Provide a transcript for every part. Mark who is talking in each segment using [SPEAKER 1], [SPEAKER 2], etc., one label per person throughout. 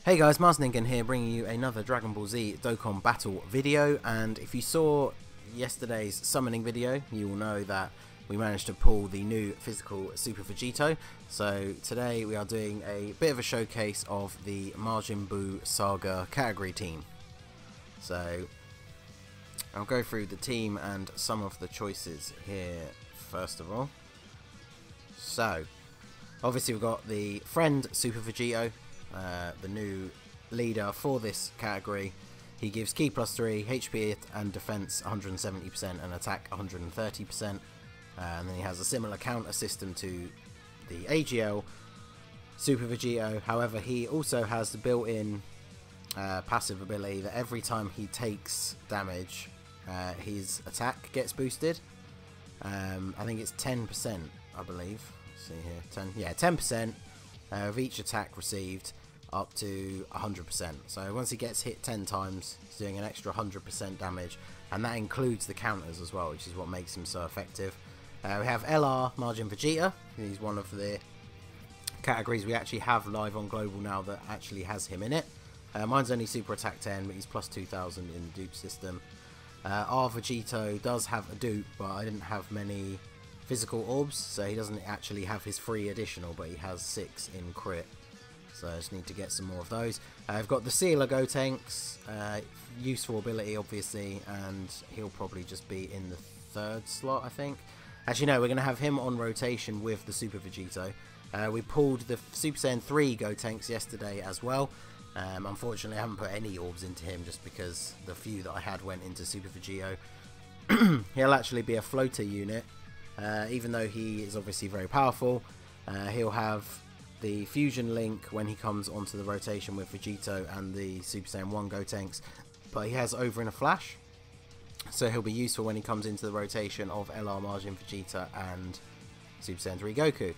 [SPEAKER 1] Hey guys, Marsninken here, bringing you another Dragon Ball Z Dokkan Battle video. And if you saw yesterday's summoning video, you will know that we managed to pull the new physical Super Vegito. So today we are doing a bit of a showcase of the Majin Buu Saga category team. So I'll go through the team and some of the choices here first of all. So obviously we've got the friend Super Vegito, the new leader for this category. He gives Ki +3, HP and defense 170% and attack 130%. And then he has a similar counter system to the AGL Super Vegito. However, he also has the built-in passive ability that every time he takes damage, his attack gets boosted. I think it's 10%, I believe. Let's see here, 10% of each attack received, up to 100%. So once he gets hit 10 times, he's doing an extra 100% damage, and that includes the counters as well, which is what makes him so effective. We have LR Majin Vegeta. He's one of the categories we actually have live on Global now that actually has him in it. Mine's only Super Attack 10, but he's plus 2000 in the dupe system. Our Vegito does have a dupe, but I didn't have many physical orbs, so he doesn't actually have his free additional, but he has 6 in crit. So I just need to get some more of those. I've got the Sealer Gotenks, useful ability obviously, and he'll probably just be in the 3rd slot, I think. Actually no, we're going to have him on rotation with the Super Vegito. We pulled the Super Saiyan 3 Gotenks yesterday as well. Unfortunately I haven't put any orbs into him just because the few that I had went into Super Vegito. He'll actually be a floater unit, even though he is obviously very powerful. He'll have the fusion link when he comes onto the rotation with Vegito and the Super Saiyan 1 Gotenks, but he has over in a flash, so he'll be useful when he comes into the rotation of LR Majin Vegeta and Super Saiyan 3 Goku.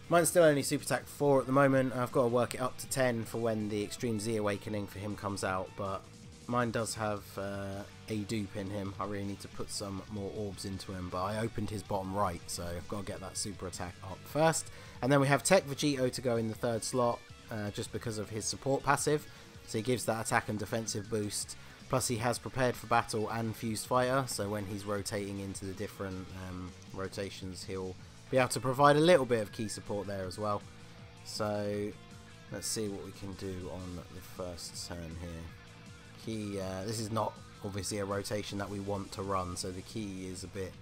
[SPEAKER 1] Mine's still only Super Attack 4 at the moment. I've got to work it up to 10 for when the Extreme Z Awakening for him comes out, but mine does have a dupe in him. I really need to put some more orbs into him, but I opened his bottom right, so I've got to get that super attack up first. And then we have Tech Vegito to go in the 3rd slot, just because of his support passive. So he gives that attack and defensive boost. Plus he has Prepared for Battle and Fused Fighter, so when he's rotating into the different rotations, he'll be able to provide a little bit of key support there as well. So let's see what we can do on the first turn here. This is not obviously a rotation that we want to run, so the key is a bit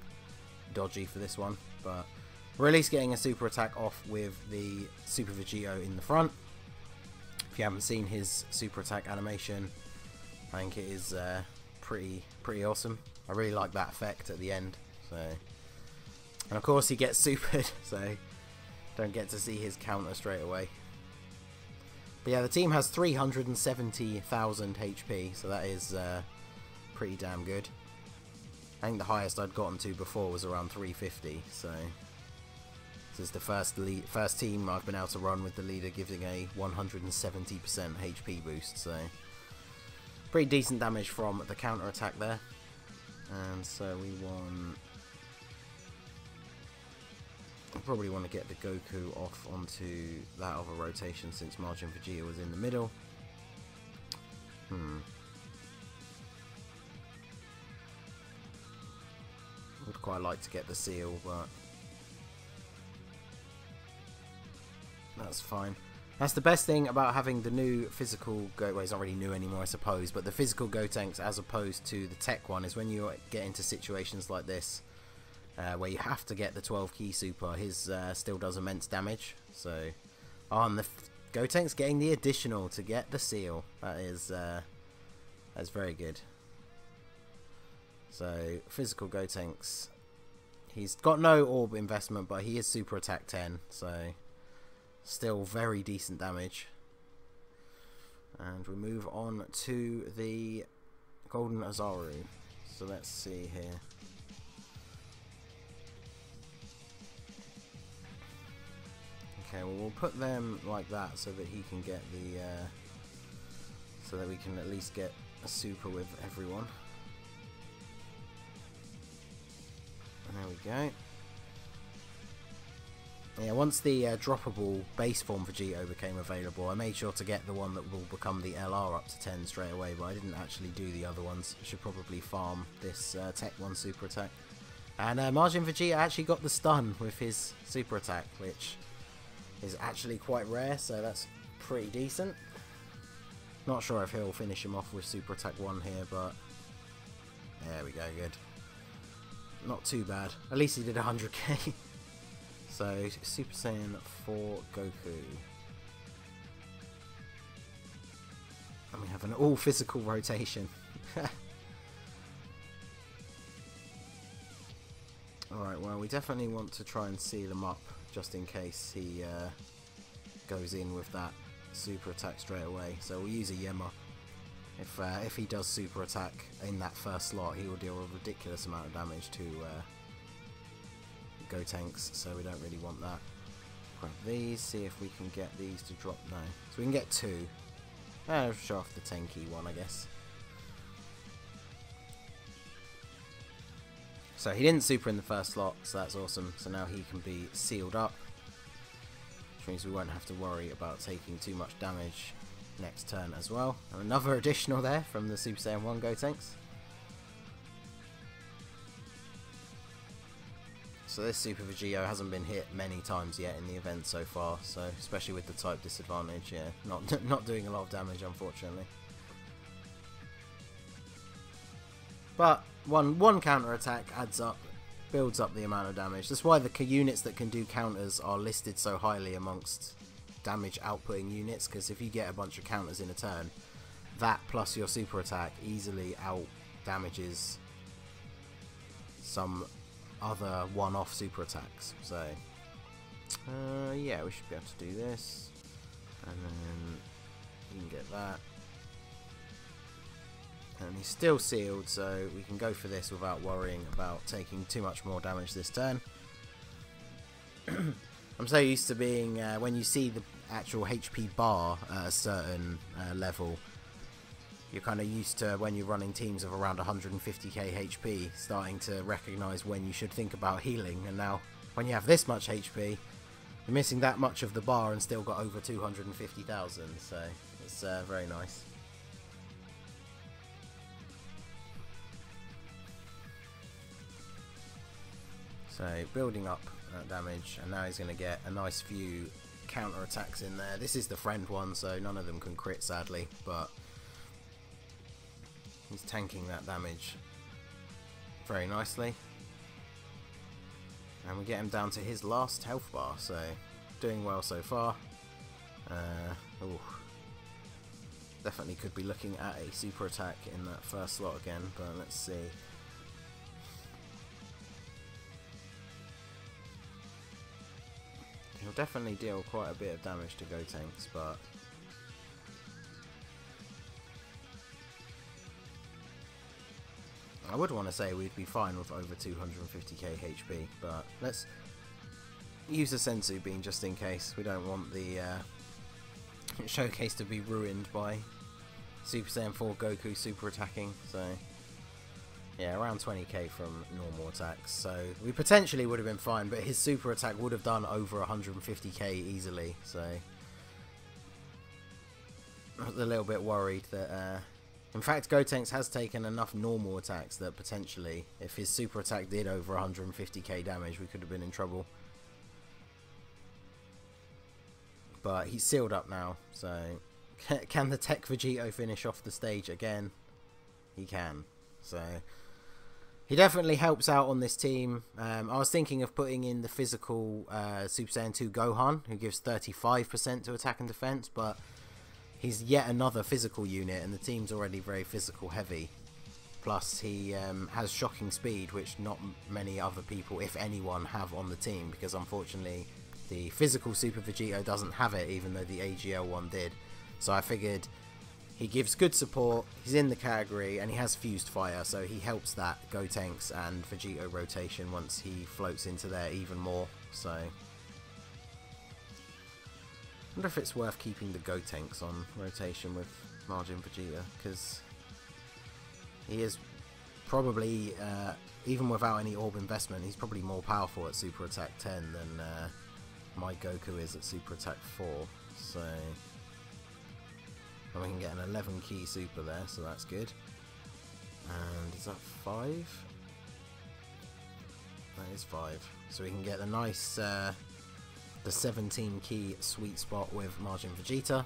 [SPEAKER 1] dodgy for this one, but we're at least getting a super attack off with the Super Vegito in the front. If you haven't seen his super attack animation, I think it is pretty awesome. I really like that effect at the end. So, and of course he gets supered, so don't get to see his counter straight away. But yeah, the team has 370,000 HP, so that is pretty damn good. I think the highest I'd gotten to before was around 350, so this is the first team I've been able to run with the leader giving a 170% HP boost, so pretty decent damage from the counter attack there. And so we probably want to get the Goku off onto that other rotation since Majin Vegeta was in the middle. Would quite like to get the seal, but that's fine. That's the best thing about having the new physical well, it's not really new anymore I suppose, but the physical Gotenks as opposed to the tech one is when you get into situations like this, where you have to get the 12 key super, his still does immense damage. So on the Gotenks getting the additional to get the seal, that's very good. So physical Gotenks, he's got no orb investment, but he is super attack 10, so still very decent damage. And we move on to the Golden Azaru. So let's see here. Okay, well we'll put them like that so that he can get the so that we can at least get a super with everyone. And there we go. Yeah, once the droppable base form Vegito became available, I made sure to get the one that will become the LR up to 10 straight away, but I didn't actually do the other ones. I should probably farm this Tech 1 super attack. And Majin Vegeta actually got the stun with his super attack, which is actually quite rare, so that's pretty decent. Not sure if he'll finish him off with super attack 1 here, but there we go, good. Not too bad. At least he did 100k. So, Super Saiyan 4 Goku. And we have an all-physical rotation. Alright, well, we definitely want to try and seal him up, just in case he goes in with that super attack straight away. So we'll use a Yema. If he does super attack in that first slot, he will deal a ridiculous amount of damage to Gotenks, so we don't really want that. Grab these, see if we can get these to drop. No, so we can get 2. Show off the 10-key one, I guess. So he didn't super in the first slot, so that's awesome. So now he can be sealed up, which means we won't have to worry about taking too much damage next turn as well. And another additional there from the Super Saiyan 1 Gotenks. So this Super Vegito hasn't been hit many times yet in the event so far, so especially with the type disadvantage, yeah, not doing a lot of damage, unfortunately. But one counter attack adds up, builds up the amount of damage. That's why the units that can do counters are listed so highly amongst damage outputting units, because if you get a bunch of counters in a turn, that plus your super attack easily out damages some other one-off super attacks. So yeah, we should be able to do this, and then you can get that, and he's still sealed, so we can go for this without worrying about taking too much more damage this turn. I'm so used to being when you see the actual HP bar at a certain level, you're kind of used to, when you're running teams of around 150k HP, starting to recognise when you should think about healing. And now, when you have this much HP, you're missing that much of the bar and still got over 250,000, so it's very nice. So, building up damage, and now he's going to get a nice few counter attacks in there. This is the friend one, so none of them can crit, sadly, but he's tanking that damage very nicely. And we get him down to his last health bar, so doing well so far. Definitely could be looking at a super attack in that first slot again, but let's see. He'll definitely deal quite a bit of damage to Gotenks, but I would want to say we'd be fine with over 250k HP, but let's use a Senzu Bean just in case. We don't want the showcase to be ruined by Super Saiyan 4 Goku super attacking, so yeah, around 20k from normal attacks, so we potentially would have been fine, but his super attack would have done over 150k easily, so I was a little bit worried that in fact Gotenks has taken enough normal attacks that potentially if his super attack did over 150k damage, we could have been in trouble. But he's sealed up now, so can the Tech Vegito finish off the stage again? He can, so he definitely helps out on this team. I was thinking of putting in the physical Super Saiyan 2 Gohan, who gives 35% to attack and defense, but he's yet another physical unit, and the team's already very physical heavy. Plus, he has shocking speed, which not many other people, if anyone, have on the team, because unfortunately the physical Super Vegito doesn't have it, even though the AGL one did. So I figured he gives good support, he's in the category, and he has fused fire, so he helps that Gotenks and Vegito rotation once he floats into there even more. So I wonder if it's worth keeping the Gotenks on rotation with Majin Vegeta, because he is probably, even without any orb investment, he's probably more powerful at Super Attack 10 than my Goku is at Super Attack 4. So and we can get an 11 key super there, so that's good. And is that 5? That is 5. So we can get the nice the 17 key sweet spot with Majin Vegeta.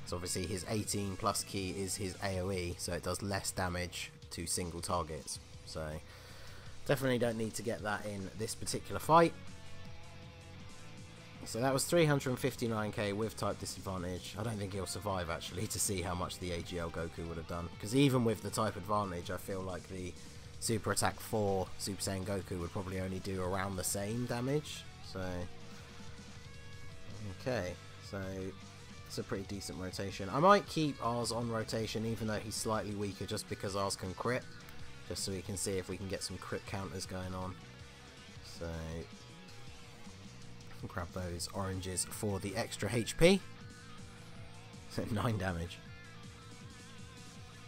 [SPEAKER 1] So obviously his 18 plus key is his AoE, so it does less damage to single targets. So definitely don't need to get that in this particular fight. So that was 359k with type disadvantage. I don't think he'll survive actually to see how much the AGL Goku would have done. Because even with the type advantage, I feel like the Super Attack 4 Super Saiyan Goku would probably only do around the same damage. So, okay, so it's a pretty decent rotation. I might keep ours on rotation even though he's slightly weaker just because ours can crit. Just so we can see if we can get some crit counters going on. So grab those oranges for the extra HP. 9 damage.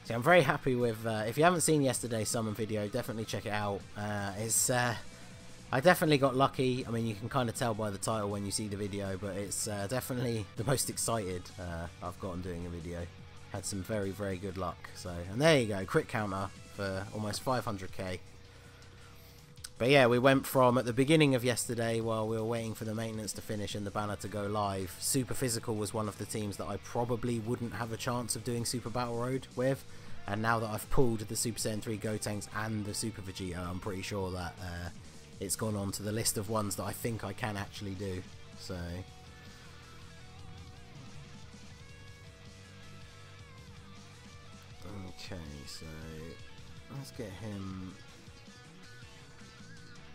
[SPEAKER 1] So I'm very happy with, if you haven't seen yesterday's summon video, definitely check it out. I definitely got lucky. I mean, you can kind of tell by the title when you see the video, but it's definitely the most excited I've gotten doing a video. Had some very, very good luck. So, and there you go, crit counter for almost 500k. But yeah, we went from, at the beginning of yesterday, while we were waiting for the maintenance to finish and the banner to go live, Super Physical was one of the teams that I probably wouldn't have a chance of doing Super Battle Road with. And now that I've pulled the Super Saiyan 3 Gotenks and the Super Vegeta, I'm pretty sure that it's gone on to the list of ones that I think I can actually do. So okay, so let's get him.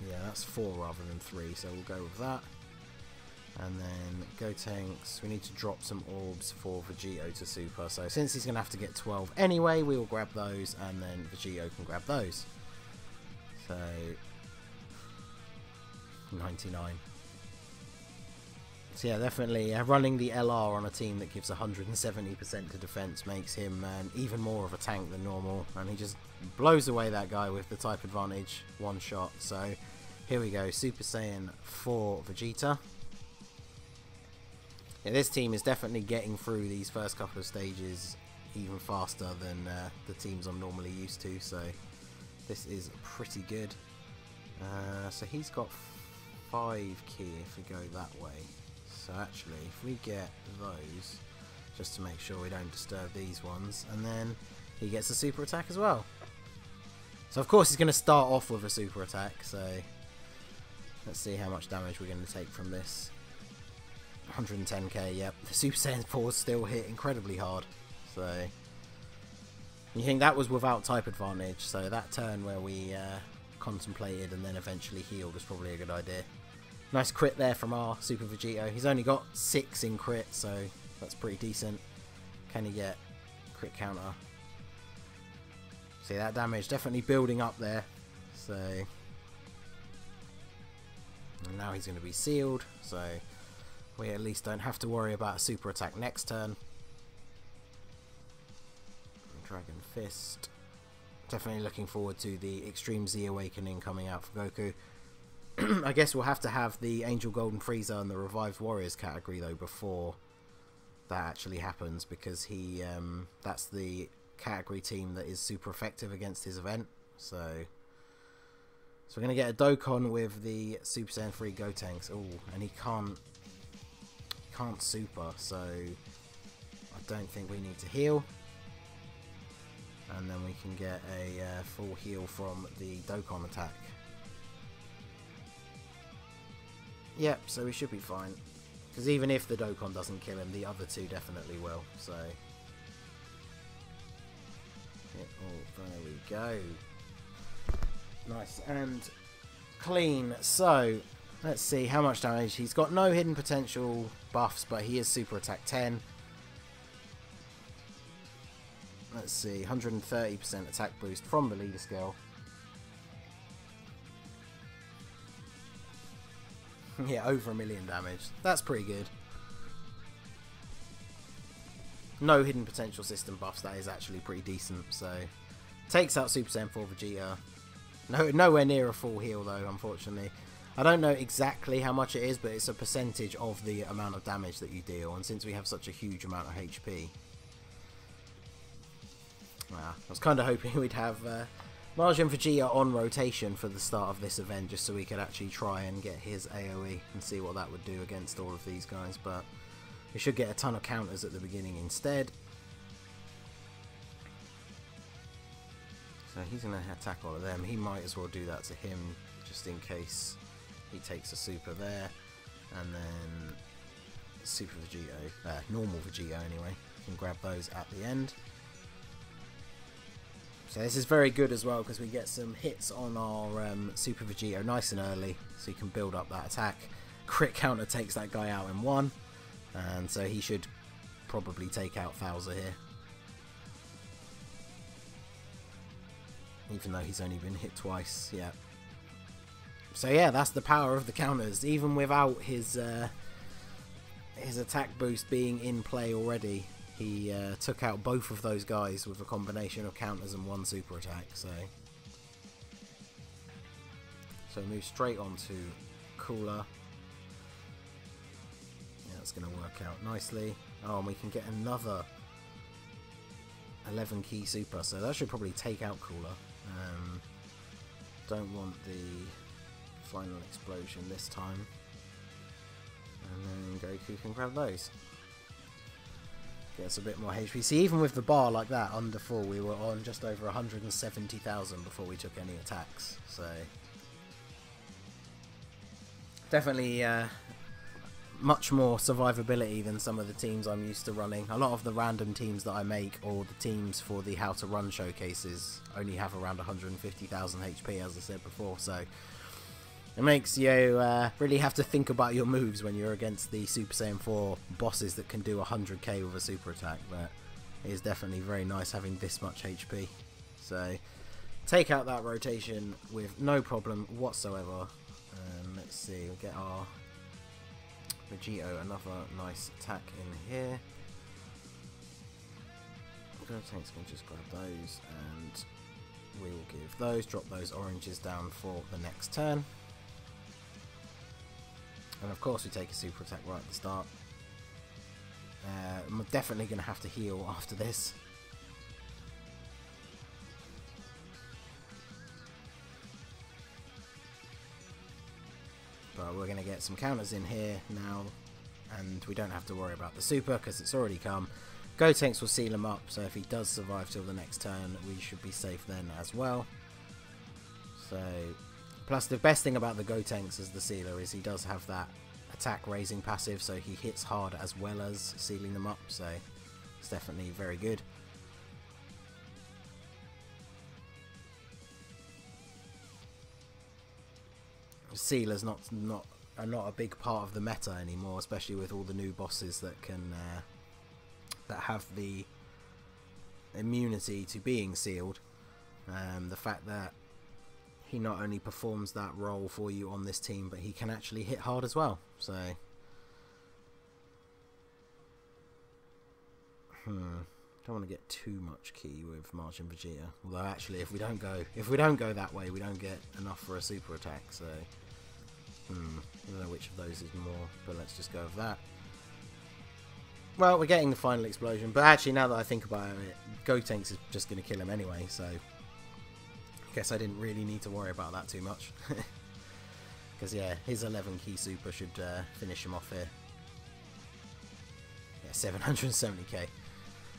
[SPEAKER 1] Yeah, that's 4 rather than 3, so we'll go with that. And then Gotenks, we need to drop some orbs for Vegito to super. So since he's going to have to get 12 anyway, we will grab those, and then Vegito can grab those. So 99. So yeah, definitely running the LR on a team that gives 170% to defense makes him even more of a tank than normal, and he just blows away that guy with the type advantage one shot. So here we go, Super Saiyan 4 Vegeta. Yeah, this team is definitely getting through these first couple of stages even faster than the teams I'm normally used to, so this is pretty good. So he's got 5 key if we go that way. So actually, if we get those, just to make sure we don't disturb these ones, and then he gets a super attack as well. So of course he's going to start off with a super attack, so let's see how much damage we're going to take from this. 110k, yep. The Super Saiyan 4 still hit incredibly hard. So you think that was without type advantage, so that turn where we contemplated and then eventually healed was probably a good idea. Nice crit there from our Super Vegito. He's only got 6 in crit, so that's pretty decent. Can he get crit counter? See, that damage definitely building up there. So and now he's going to be sealed, so we at least don't have to worry about a super attack next turn. Dragon Fist. Definitely looking forward to the Extreme Z Awakening coming out for Goku. I guess we'll have to have the Angel Golden Frieza and the Revived Warriors category though before that actually happens, because he that's the category team that is super effective against his event. So we're going to get a Dokkan with the Super Saiyan 3 Gotenks. Oh, and he can't super, so I don't think we need to heal. And then we can get a full heal from the Dokkan attack. Yep, so we should be fine. Because even if the Dokkan doesn't kill him, the other two definitely will. So yeah, oh, there we go. Nice and clean. So let's see how much damage. He's got no hidden potential buffs, but he is super attack 10. Let's see, 130% attack boost from the leader skill. Yeah, over 1 million damage. That's pretty good. No hidden potential system buffs. That is actually pretty decent. So takes out Super Saiyan 4 Vegeta. Nowhere near a full heal though, unfortunately. I don't know exactly how much it is, but it's a percentage of the amount of damage that you deal, and since we have such a huge amount of HP, I was kind of hoping we'd have Majin Vegito on rotation for the start of this event, just so we could actually try and get his AoE and see what that would do against all of these guys, but we should get a ton of counters at the beginning instead. So he's going to attack all of them. He might as well do that to him, just in case he takes a super there. And then Super Vegito, normal Vegito anyway, can grab those at the end. So this is very good as well, because we get some hits on our Super Vegito nice and early, so you can build up that attack. Crit counter takes that guy out in one, and so he should probably take out Bowser here. Even though he's only been hit twice, yeah. So yeah, that's the power of the counters. Even without his attack boost being in play already, he took out both of those guys with a combination of counters and one super attack. So move straight on to Cooler. Yeah, that's going to work out nicely. Oh, and we can get another 11 key super, so that should probably take out Cooler. Don't want the final explosion this time. And then Goku can grab those. Gets a bit more HP. See, even with the bar like that, under full, we were on just over 170,000 before we took any attacks. So definitely much more survivability than some of the teams I'm used to running. A lot of the random teams that I make, or the teams for the How to Run showcases, only have around 150,000 HP, as I said before, so it makes you really have to think about your moves when you're against the Super Saiyan 4 bosses that can do 100k with a super attack, but it is definitely very nice having this much HP. So take out that rotation with no problem whatsoever. Let's see, we'll get our Vegito another nice attack in here. Tanks can just grab those, and we will give those, drop those oranges down for the next turn. And of course we take a super attack right at the start. I'm definitely going to have to heal after this. But we're going to get some counters in here now, and we don't have to worry about the super because it's already come. Gotenks will seal him up, so if he does survive till the next turn, we should be safe then as well. So, plus the best thing about the Gotenks as the sealer is he does have that attack raising passive, so he hits hard as well as sealing them up, so it's definitely very good. Sealers are not a big part of the meta anymore, especially with all the new bosses that can that have the immunity to being sealed. The fact that he not only performs that role for you on this team, but he can actually hit hard as well. So don't want to get too much key with Majin Vegeta. Although actually, if we don't go that way, we don't get enough for a super attack. So I don't know which of those is more, but let's just go with that. Well, we're getting the final explosion, but actually, now that I think about it, Gotenks is just going to kill him anyway. So I guess I didn't really need to worry about that too much. Because yeah, his 11 key super should finish him off here. Yeah, 770k.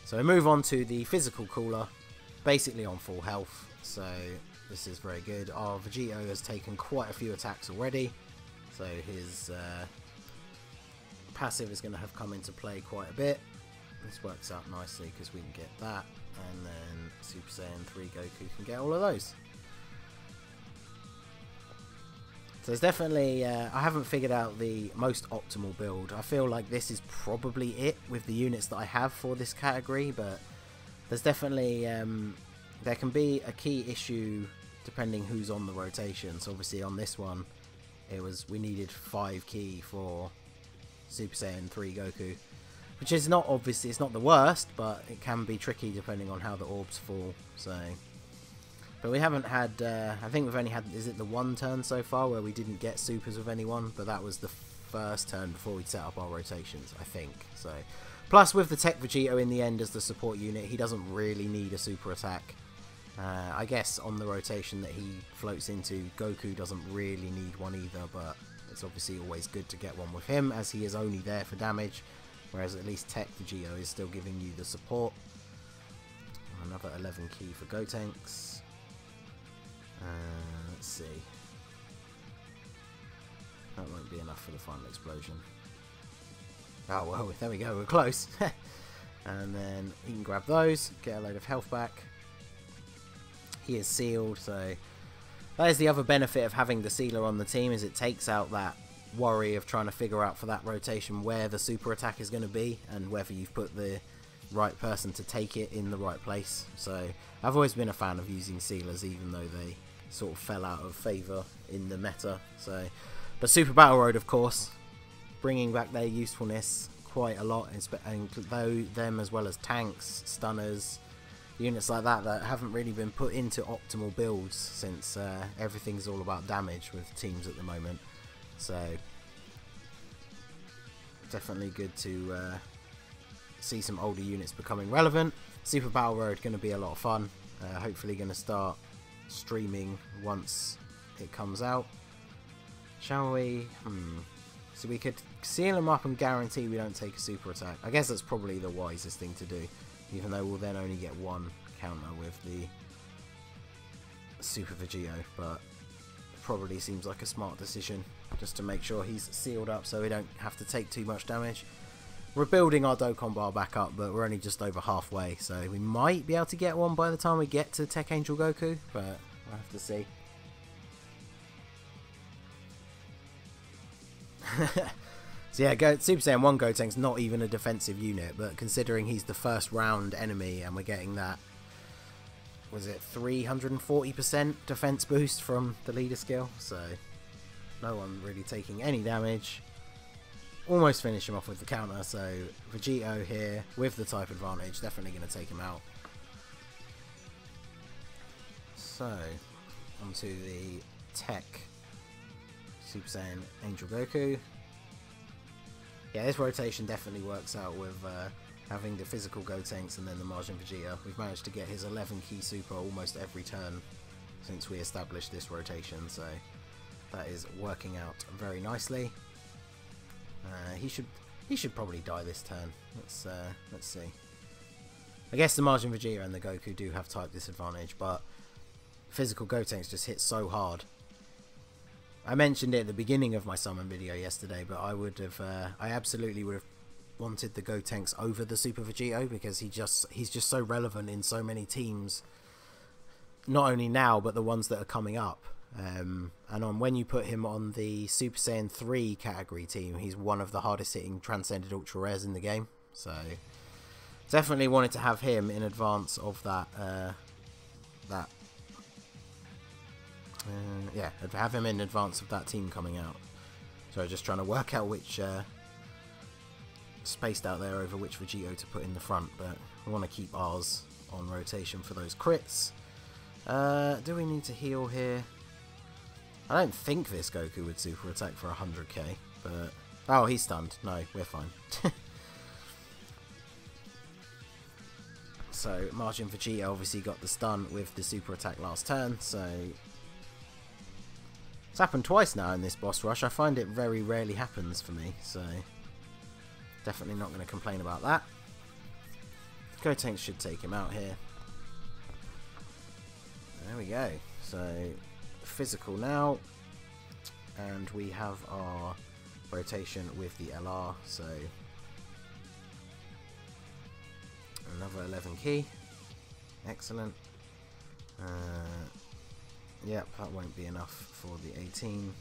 [SPEAKER 1] So we move on to the physical Cooler, basically on full health, so this is very good. Our Vegito has taken quite a few attacks already, so his passive is going to have come into play quite a bit. This works out nicely because we can get that, and then Super Saiyan 3 Goku can get all of those. So it's definitely, I haven't figured out the most optimal build. I feel like this is probably it with the units that I have for this category, but there's definitely, there can be a key issue depending who's on the rotation. So obviously on this one, we needed 5 key for Super Saiyan 3 Goku, which is not, obviously, it's not the worst, but it can be tricky depending on how the orbs fall. So But we haven't had, I think we've only had, is it the one turn so far where we didn't get supers with anyone? But that was the first turn before we set up our rotations, I think. So, plus with the Tech Vegito in the end as the support unit, he doesn't really need a super attack. I guess on the rotation that he floats into, Goku doesn't really need one either, but it's obviously always good to get one with him as he is only there for damage, whereas at least Tech Vegito is still giving you the support. Another 11 key for Gotenks. Let's see. That won't be enough for the final explosion. Oh well, there we go, we're close. And then he can grab those, get a load of health back. He is sealed, so that is the other benefit of having the sealer on the team, is it takes out that worry of trying to figure out for that rotation where the super attack is going to be and whether you've put the right person to take it in the right place. So I've always been a fan of using sealers, even though they sort of fell out of favour in the meta. So, but Super Battle Road, of course, bringing back their usefulness quite a lot, and though them as well as tanks, stunners, units like that haven't really been put into optimal builds since everything's all about damage with teams at the moment. So definitely good to see some older units becoming relevant. Super Battle Road going to be a lot of fun. Hopefully going to start streaming once it comes out. Shall we? So we could seal them up and guarantee we don't take a super attack. I guess that's probably the wisest thing to do, even though we'll then only get one counter with the Super Vegito, but it probably seems like a smart decision just to make sure he's sealed up so we don't have to take too much damage. We're building our Dokkan bar back up, but we're only just over halfway, so we might be able to get one by the time we get to Tech Angel Goku, but we'll have to see. So yeah, Super Saiyan 1 Gotenks not even a defensive unit, but considering he's the first round enemy and we're getting that, was it 340% defense boost from the leader skill, so no one really taking any damage. Almost finish him off with the counter, so Vegito here with the type advantage, definitely going to take him out. So, onto the Tech Super Saiyan Angel Goku. Yeah, this rotation definitely works out with having the physical Gotenks and then the Majin Vegeta. We've managed to get his 11 key super almost every turn since we established this rotation, so that is working out very nicely. He should probably die this turn. Let's see. I guess the Majin Vegeta and the Goku do have type disadvantage, but physical Gotenks just hit so hard. I mentioned it at the beginning of my summon video yesterday, but I absolutely would have wanted the Gotenks over the Super Vegito because he's just so relevant in so many teams, not only now but the ones that are coming up. And when you put him on the Super Saiyan 3 category team, he's one of the hardest hitting Transcended Ultra Rares in the game. So definitely wanted to have him in advance of that. Yeah, have him in advance of that team coming out. So just trying to work out which spaced out there over which Vegito to put in the front, but we want to keep ours on rotation for those crits. Do we need to heal here? I don't think this Goku would super attack for 100k, but oh, he's stunned. No, we're fine. So Majin Vegeta obviously got the stun with the super attack last turn, so it's happened twice now in this boss rush. I find it very rarely happens for me, so definitely not going to complain about that. Gotenks should take him out here. There we go. So physical now, and we have our rotation with the LR, so another 11 key. Excellent. Yep, that won't be enough for the 18.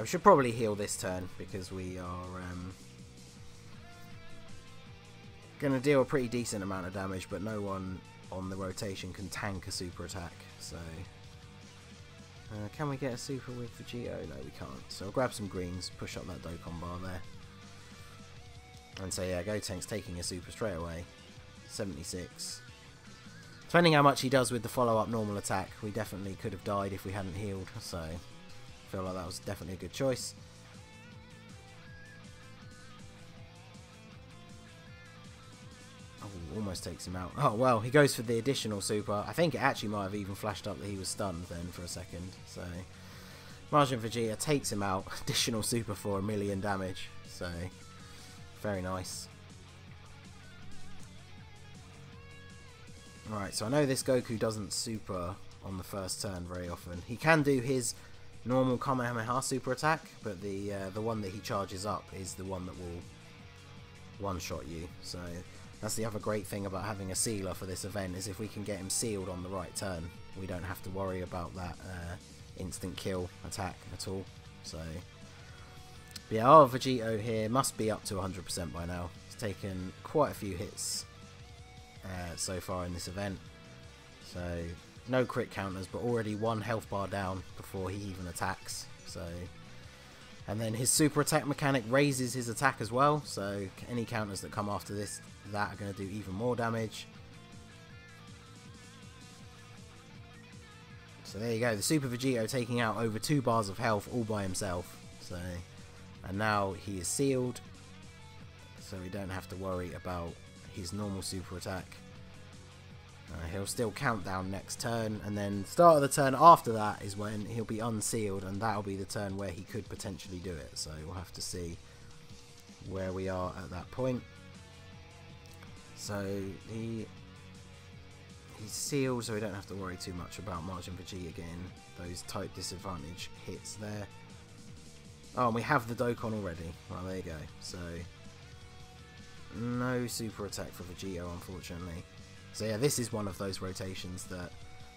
[SPEAKER 1] We should probably heal this turn because we are going to deal a pretty decent amount of damage, but no one on the rotation can tank a super attack. So can we get a super with Vegito? No, we can't. So I'll grab some greens, push up that Dokkan bar there. And so yeah, Gotenks taking a super straight away. 76. Depending how much he does with the follow-up normal attack, we definitely could have died if we hadn't healed, so I feel like that was definitely a good choice. Oh, almost takes him out. Oh, well, he goes for the additional super. I think it actually might have even flashed up that he was stunned then for a second, so Majin Vegeta takes him out, additional super for 1,000,000 damage, so very nice. Right, so I know this Goku doesn't super on the first turn very often. He can do his normal Kamehameha super attack, but the one that he charges up is the one that will one-shot you. So that's the other great thing about having a sealer for this event, is if we can get him sealed on the right turn, we don't have to worry about that instant kill attack at all. So yeah, our Vegito here must be up to 100% by now. He's taken quite a few hits so far in this event, so no crit counters, but already 1 health bar down before he even attacks. So, and then his super attack mechanic raises his attack as well, so any counters that come after this, that are going to do even more damage. So there you go, the Super Vegito taking out over 2 bars of health all by himself. So, and now he is sealed, so we don't have to worry about his normal super attack. He'll still count down next turn, and then start of the turn after that is when he'll be unsealed, and that'll be the turn where he could potentially do it. So we'll have to see where we are at that point. So he's sealed, so we don't have to worry too much about Majin Vegeta getting those type disadvantage hits there. Oh, and we have the Dokkan already. Well, there you go. So no super attack for Vegito, unfortunately. So yeah, this is one of those rotations that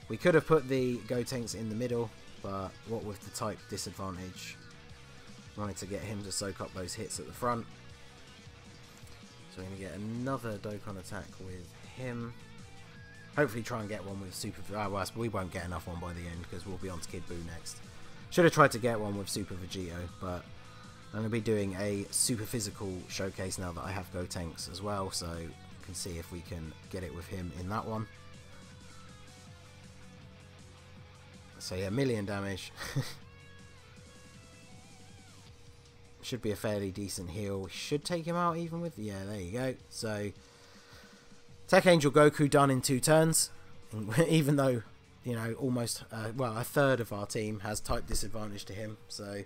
[SPEAKER 1] we could have put the Gotenks in the middle, but what with the type disadvantage, wanted to get him to soak up those hits at the front. So we're going to get another Dokkan attack with him. Hopefully try and get one with Super... well, we won't get enough one by the end, because we'll be on to Kid Buu next. Should have tried to get one with Super Vegito, but I'm going to be doing a super physical showcase now that I have Gotenks as well, so we can see if we can get it with him in that one. So yeah, 1,000,000 damage. Should be a fairly decent heal. We should take him out even with... yeah, there you go. So, Tech Angel Goku done in 2 turns. Even though, you know, almost... well, a third of our team has type disadvantage to him. So,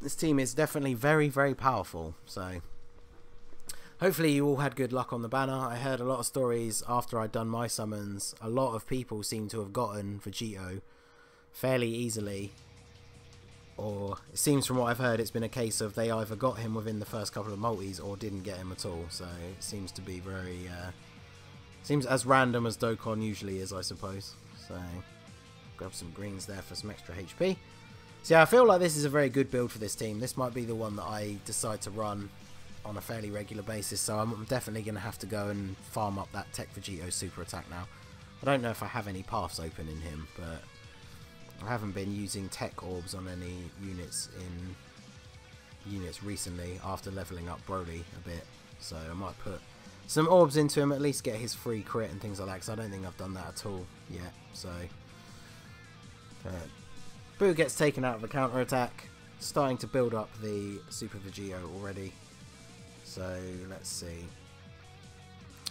[SPEAKER 1] this team is definitely very, very powerful. So, hopefully you all had good luck on the banner. I heard a lot of stories after I'd done my summons. A lot of people seem to have gotten Vegito fairly easily. Or it seems from what I've heard, it's been a case of they either got him within the first couple of multis or didn't get him at all. So it seems to be very... seems as random as Dokkan usually is, I suppose. So grab some greens there for some extra HP. So yeah, I feel like this is a very good build for this team. This might be the one that I decide to run on a fairly regular basis. So I'm definitely going to have to go and farm up that Tech Vegito super attack now. I don't know if I have any paths open in him, but... I haven't been using tech orbs on any units recently after leveling up Broly a bit, so I might put some orbs into him, at least get his free crit and things like that, because I don't think I've done that at all yet. So Buu gets taken out of a counter attack, starting to build up the Super Vegito already. So let's see.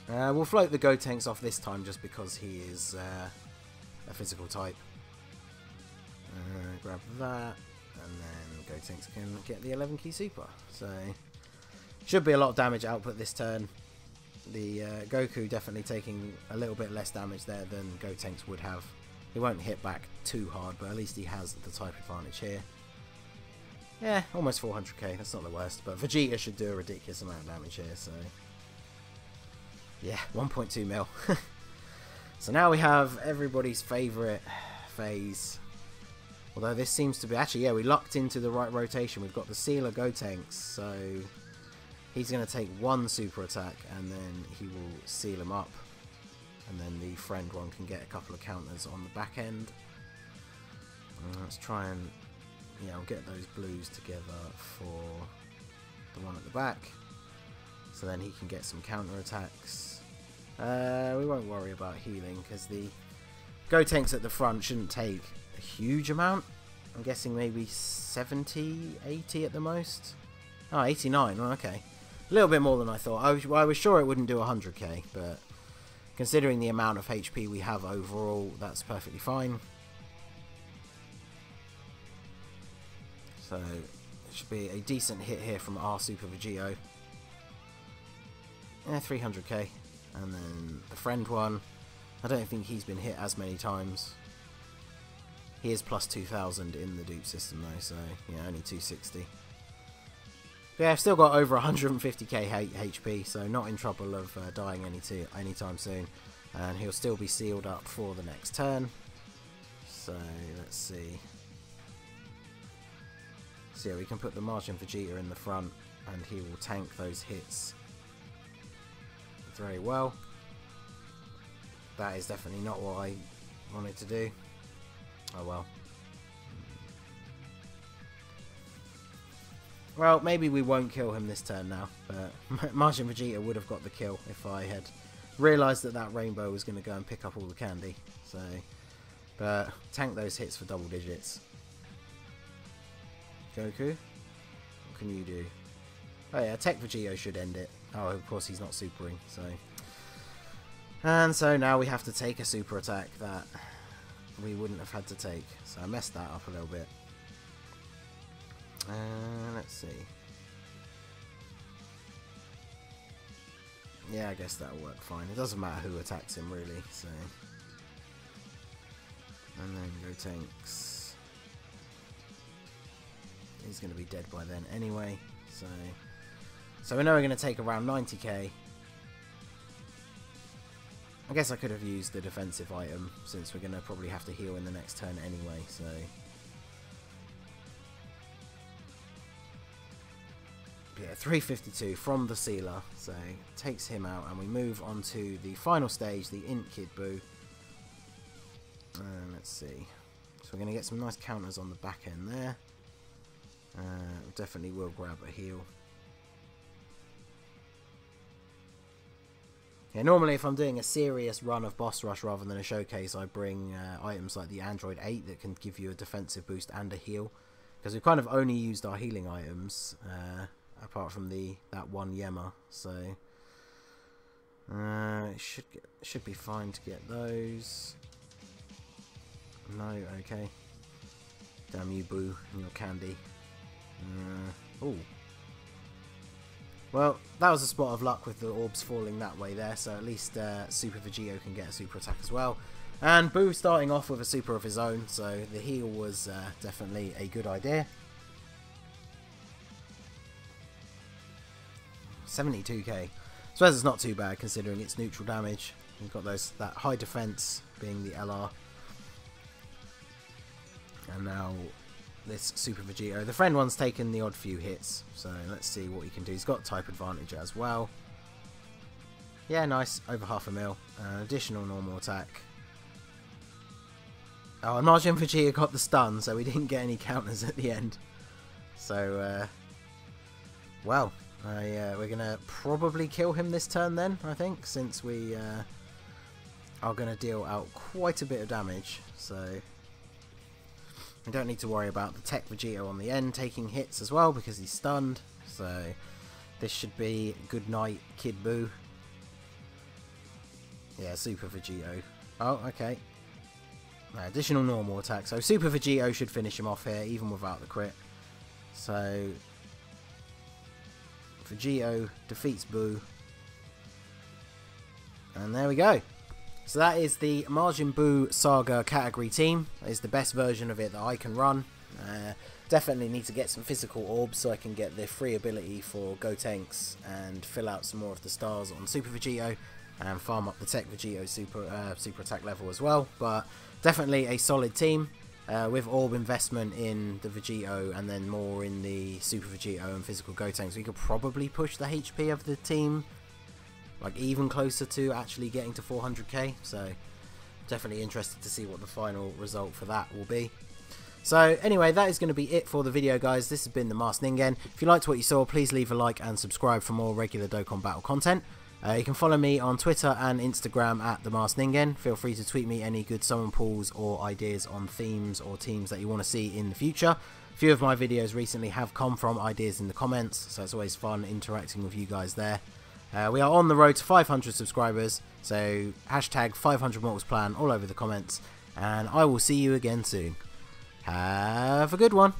[SPEAKER 1] We'll float the Gotenks off this time just because he is a physical type. Grab that, and then Gotenks can get the 11 key super. So, should be a lot of damage output this turn. The Goku definitely taking a little bit less damage there than Gotenks would have. He won't hit back too hard, but at least he has the type advantage here. Yeah, almost 400k, that's not the worst. But Vegeta should do a ridiculous amount of damage here, so... yeah, 1.2 mil. So now we have everybody's favourite phase. Although this seems to be... actually, yeah, we lucked into the right rotation. We've got the Sealer Gotenks, so he's going to take 1 super attack, and then he will seal him up. And then the friend one can get a couple of counters on the back end. Let's try and... yeah, I'll get those blues together for the one at the back. So then he can get some counter attacks. We won't worry about healing because the Gotenks at the front shouldn't take a huge amount. I'm guessing maybe 70, 80 at the most. Oh, 89, well, okay. A little bit more than I thought. I was sure it wouldn't do 100k, but considering the amount of HP we have overall, that's perfectly fine. So, it should be a decent hit here from our Super Vegito. Yeah, 300k. And then the friend one, I don't think he's been hit as many times. He is plus 2,000 in the dupe system though, so yeah, only 260. But yeah, I've still got over 150k HP, so not in trouble of dying anytime soon. And he'll still be sealed up for the next turn. So let's see. So yeah, we can put the Majin Vegeta in the front, and he will tank those hits very well. That is definitely not what I wanted to do. Oh well. Well, maybe we won't kill him this turn now, but Majin Vegeta would have got the kill if I had realised that that rainbow was going to go and pick up all the candy. So, but tank those hits for double digits. Goku, what can you do? Oh yeah, Tech Vegito should end it. Oh, of course he's not supering, so. And so now we have to take a super attack that we wouldn't have had to take. So I messed that up a little bit. Let's see. Yeah, I guess that'll work fine. It doesn't matter who attacks him really, so. And then Gotenks. He's going to be dead by then anyway, so we know we're going to take around 90k. I guess I could have used the defensive item, since we're going to probably have to heal in the next turn anyway, so. Yeah, 352 from the sealer, so takes him out, and we move on to the final stage, the Int Kid Buu. Let's see. So we're going to get some nice counters on the back end there. Definitely will grab a heal. Yeah, normally if I'm doing a serious run of boss rush rather than a showcase, I bring items like the Android 8 that can give you a defensive boost and a heal. Because we've kind of only used our healing items, apart from that one Yema. So it should be fine to get those. No, okay. Damn you, Boo, and your candy. Oh. Well, that was a spot of luck with the orbs falling that way there, so at least Super Vegito can get a super attack as well. And Boo starting off with a super of his own, so the heal was definitely a good idea. 72k. I suppose it's not too bad considering it's neutral damage. You've got that high defense being the LR. And now this Super Vegito. The friend one's taken the odd few hits, so let's see what he can do. He's got type advantage as well. Yeah, nice. Over 0.5 mil. Additional normal attack. Oh, and Majin Vegeta got the stun, so we didn't get any counters at the end. So, well, we're going to probably kill him this turn then, I think, since we are going to deal out quite a bit of damage. So we don't need to worry about the Tech Vegito on the end taking hits as well because he's stunned. So this should be good night, Kid Buu. Yeah, Super Vegito. Oh, okay. Additional normal attack. So Super Vegito should finish him off here, even without the crit. So Vegito defeats Buu. And there we go. So that is the Majin Buu Saga category team. That is the best version of it that I can run. Definitely need to get some physical orbs so I can get the free ability for Gotenks and fill out some more of the stars on Super Vegito and farm up the Tech Vegito super attack level as well. But definitely a solid team with orb investment in the Vegito and then more in the Super Vegito and physical Gotenks. We could probably push the HP of the team like even closer to actually getting to 400k, so definitely interested to see what the final result for that will be. So anyway, that is going to be it for the video, guys. This has been the Masked Ningen. If you liked what you saw, please leave a like and subscribe for more regular Dokkan Battle content. You can follow me on Twitter and Instagram at TheMaskedNingen. Feel free to tweet me any good summon pulls or ideas on themes or teams that you want to see in the future. A few of my videos recently have come from ideas in the comments, so it's always fun interacting with you guys there. We are on the road to 500 subscribers, so hashtag 500 Mortals Plan all over the comments, and I will see you again soon. Have a good one.